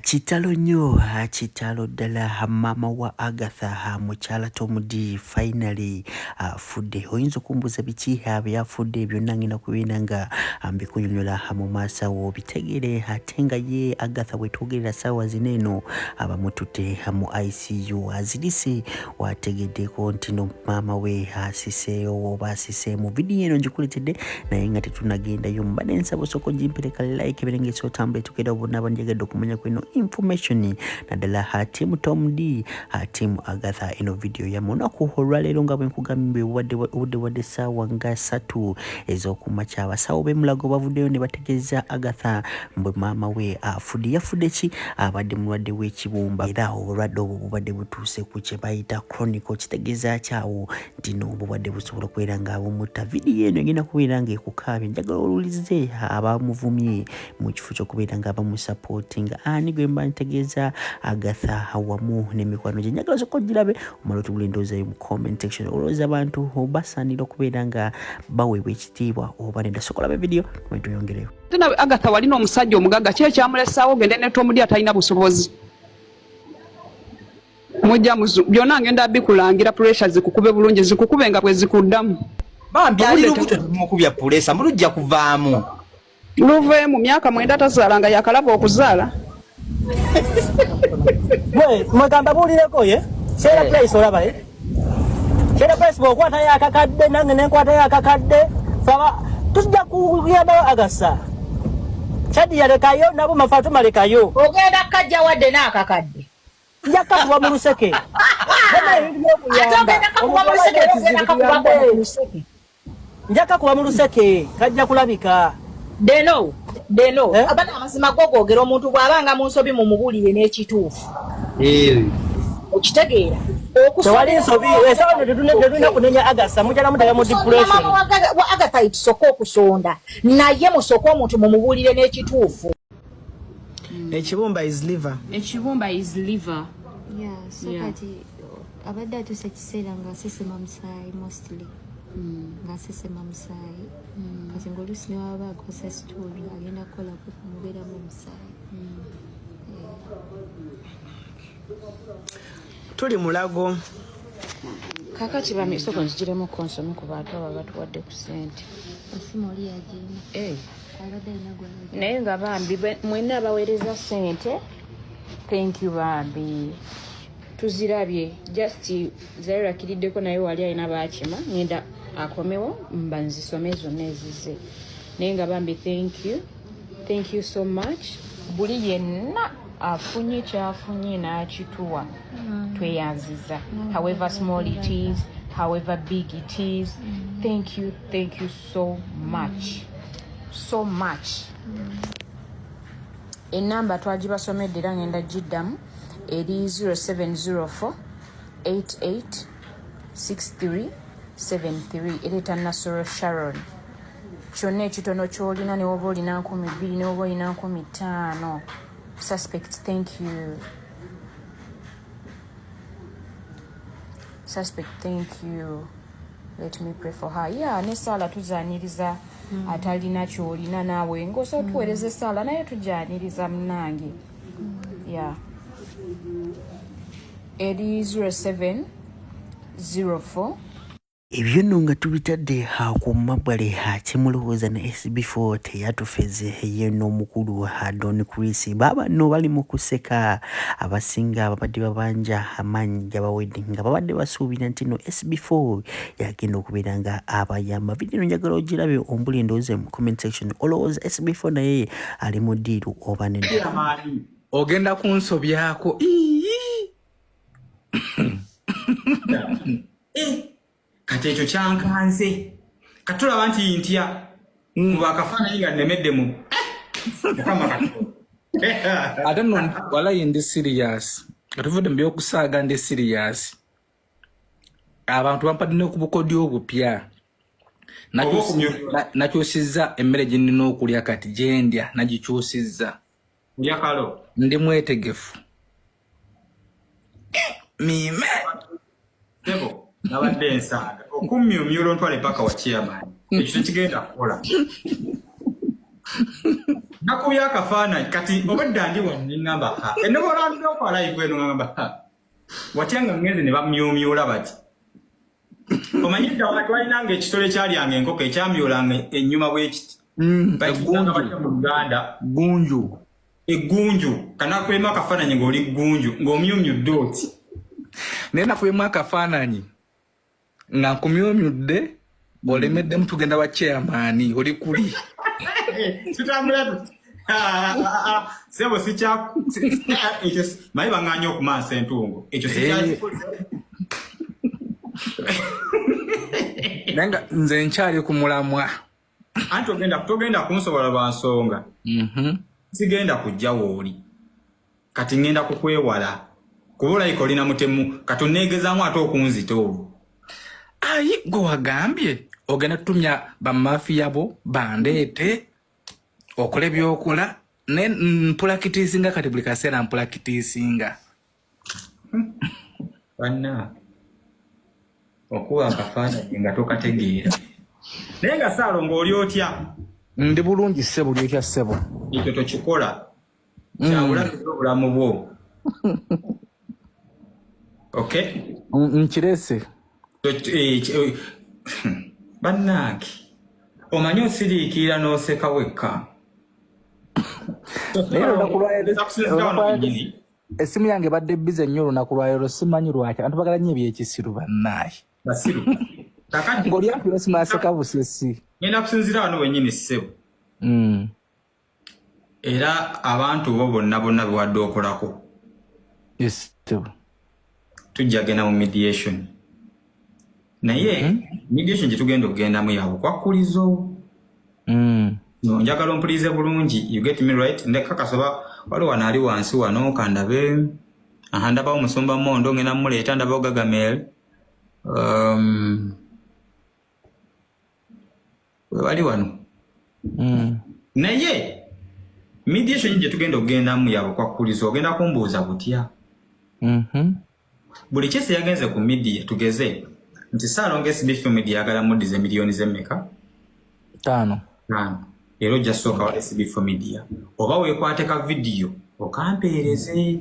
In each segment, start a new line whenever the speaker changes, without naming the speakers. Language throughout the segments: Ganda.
Kitalo nnyo, kitalo ddala mama wa Agatha mukyala Tom D finally afudde. Oyinza okumbuuza biki byafudde byonna ngenda kubeera nga mbikunyonyola mu maaso awo bitegere, ate nga ye Agatha bwe twogerera ssaawa zino eno abamututte mu ICU azirise wategeddeko nti no maama we asiseewo oba asiseemu. Vidiyo eno ngikuletedde naye nga tetunagendayo, mbadde nsaba osooka ogimpereka like birengesi otambule tugenda bonna abanjagadde okumanya kweno information naddala team Tom D team Agatha eno video ya munaku olwaleero nga bwe nkugambye wadde ssaawa nga 3 ez'okumakya abasawo b'emulago bavuddeyo ne bategeeza Agatha mbwe maama we afudde. Yafudde ki? Abadde mulwadde w'ekibumba era obulwadde obwo bubadde butuuse ku kye bayita chronic, kitegeeza kyawo nti n'obulwadde busobola okubeera nga abumutta. Vidiyo eno egenda kubeera nga ekukaabye, njagala owulize abamuvumye mu kifo ky'okubeera nga bamusupportinga ani gwe mba ntegeeza Agatha wamu n'emikwano gye. Njagala sooka ogirabe omala otugula endowooza yo mu comment section. Olowooza abantu basaanira okubeera nga baweebwa ekitiibwa oba nedda? Sooka olabe vidiyo tumanye tuyongereyo.
Nawe Agatha walina omusajja omugagga, ki ekyamulesaawo ogende ne Tom D atalina busobozi? Mujja byonna ngenda bikulangira, pressure zikukube bulungi, zikukube nga bwe zikuddamu.
Bambi ali lubuto mukubya pressure mulujja kuvaamu.
Luve mu myaka 9 tazaala nga yakalaba okuzaala.
Bwe mwagamba bulireko ye Shera Price olaba ye Shera Price bw'okwata yakakadde nange nenkwata yakakadde saba tujja kuyamba Agasa Chadi yalekayo nabo Mafatuma lekayo
ogenda kajja wadde n'akakadde
njaka kuba mu luseke njaka kuba mu luseke kajja kulabika
deno abana amazima gogogera omuntu bw'abanga mu nsobi mu mubulire n'ekituufu okitegeera
tewali nsobi esawa netulina kunenya Agasa mujala mudala mu depression
wa Agatha itusoko okusonda naye musoko omuntu mu mubulire n'ekituufu.
Ekibumba is liver.
Yeah, so kati abadde atuse kiseera nga sisema musaayi mostly. Nga sisema musaayi. Kati ng'oluusi ne waba akosa stool agenda kukola kumubeeramu musaayi.
Tuli mulago.
Kakati bamisoko nzigiremu konsome ku bantu abo batuwadde ku ssente.
Essimu oli yagiina. Abadde alina gwe.
Naye nga bambi mwenna abaweereza ssente. Thank you bambi. Tuzirabye just Zaira kiriddeko naye wali alina baakima ngenda akomewo mba nzisome zonna ezize. Naye nga bambi thank you so much. Buli yenna afunye kyafunye n'akituwa tweyanziza, however small it is, however big it is. Thank you so much. Enamba twagibasomedde era ngenda giddamu eri 0704 886373 ereeta Nasoro Sharon. Kyonna ekitono ky'olina ne woba olina 2,000 ne woba olina 5,000 suspect thank you. Let me pray for her. Yeah, ne Sala tuzaaniriza atalina kyolina naawe ng'osa otuweereza Sala naye tujaaniriza munange. Yeah. Eri 0704
ebyo nno nga tubitadde ku mabbali kimulowooza ne SB4 teyatufeze ye n'omukulu Don Chris baba no bali mu kuseka abasinga ababadde babanja amaanyi gabawedde nga babadde basuubira nti no SB4 yagenda okubeera nga abayamba. Vidiyo njagala ogirabe ombuli endowooza mu comment section. Olowooza SB4 naye ali mu ddiiru oba nedda?
Ogenda kunsobyako kati ekyo kyankanze katulaba nti ntya kuba akafaananyi nga nnemeddemu
ate nno walayi ndi serious katuvudde mu byokusaaga ndi serious. Abantu bampadde ne ku bukodyo obupya nakyusizza emmere gye nnina okulya kati gye ndya nagikyusizza.
Yakalo
ndi mwetegefu mime
debo nabadde ensanga okumyumya olwontwale paka wa chairman ekyo kigenda kukola nakubya akafaananyi kati obadda ndi wano ne ŋŋamba ha enobola ndoko live eno ŋŋamba ha watya nga ngenze ne bamyomyola bati omanyi dda watu walinanga ekisolo ekyalyanga enkoko ekyamyolanga ennyuma bwekiti mu Luganda
gunju
eggunju kanakwemu akafaananyi ng'oli ggunju ng'omyomyudde oti
naye nakubemu akafaananyi nga nkumyomyudde olemeddemu tugenda wa chairman oli kuli
tutambula sebo maye baŋŋaanya okumansa entungo ekyo
naye nga nze nkyali ku mulamwa
anti togenda kunsobola lwa nsonga sigenda kujja wooli kati ŋŋenda kukwewala kuba olayika olina mutemu kati onneegezaamu ate okunzita olwo
ayi gwe wagambye ogenda tutumya bamafiya bo bandeete okole byokola ne mpulakitiisinga kati buli kaseera mpulakitiisinga
banna okuwa akafaananyi nga tokategeera naye nga Saalongo oli otya
ndi bulungi ssebo lyotya ssebo
ekyo tokikola kyabulabira obulamu bwo okay
nkirese
bannange omanyi osiriikirira n'oseka wekka
esimu yange badde bize nnyo olunaku lwaleero simanyi lwaki abantu bagala nnyo ebyekisiru bannaayi ng'olyampira esimu aseka busesi
ngenda kusinziira wano wennyini ssebo era abantu bo bonna bewadde okolako tujja genda mu mediation naye mediation gye tugenda okugendamu ya bukwakkulizo njagala ompulirize bulungi you get me right ndekakasoba waliwo wano ali wansi wano kandabe ndabawo Musumba Mondo ngenda muleeta ndabawo Gagamel wali wano naye mediation gye tugenda okugendamu ya bukwakkulizo ogenda kumbuuza butya buli kyese yagenze ku media tugeze nti Saalongo SBF media yagala muddize miliyoni z'emmeka
5
leero ojja sooka wa SBF media oba weekwate ka vidiyo okampeereze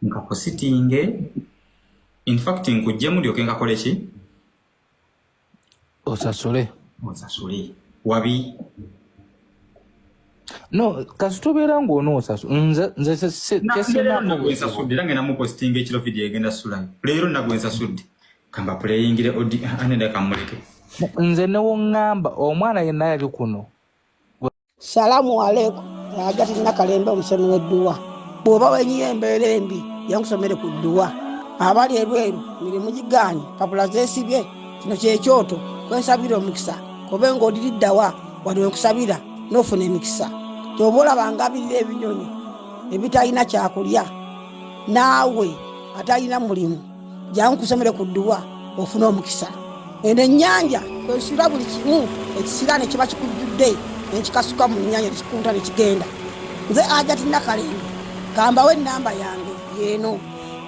nkakusitinge in fact nkuggyemu lyoke nkakole ki
osasule
wabi
no kasitubeera ng'onoosasula nze
ensasudde era ngenda mupostinga ekiro vidiyo egenda sulayo leero nagwe ensasudde kamba puleyingire anenda kamuleke
nze newoŋŋamba omwana yenna yali kuno
salamu alaikum agati nakalembe omusomi w'edduwa bw'oba wenyiyo embeera embi yankusomere ku dduwa abali ebweru mirimu gigaanye papula zeesibye kino kyekyoto kwesabira omukisa kobe ng'oliriddawa wali wekusabira n'ofuna emikisa kyoba olabanga abirira ebinyonyi ebitalina kyakulya naawe atalina mulimu jangu kusomere ku dduwa ofuna omukisa eno ennyanja kwesira buli kimu ekisira ne kiba kikujjudde nekikasuka mu nnyanja nekikunta nekigenda nze Ajati Nakalembe kambawo ennamba yange yeeno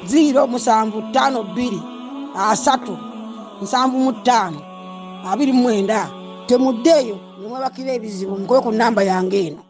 075237529 temuddeeyo nemwebakira ebizibu mukobe ku nnamba yange eno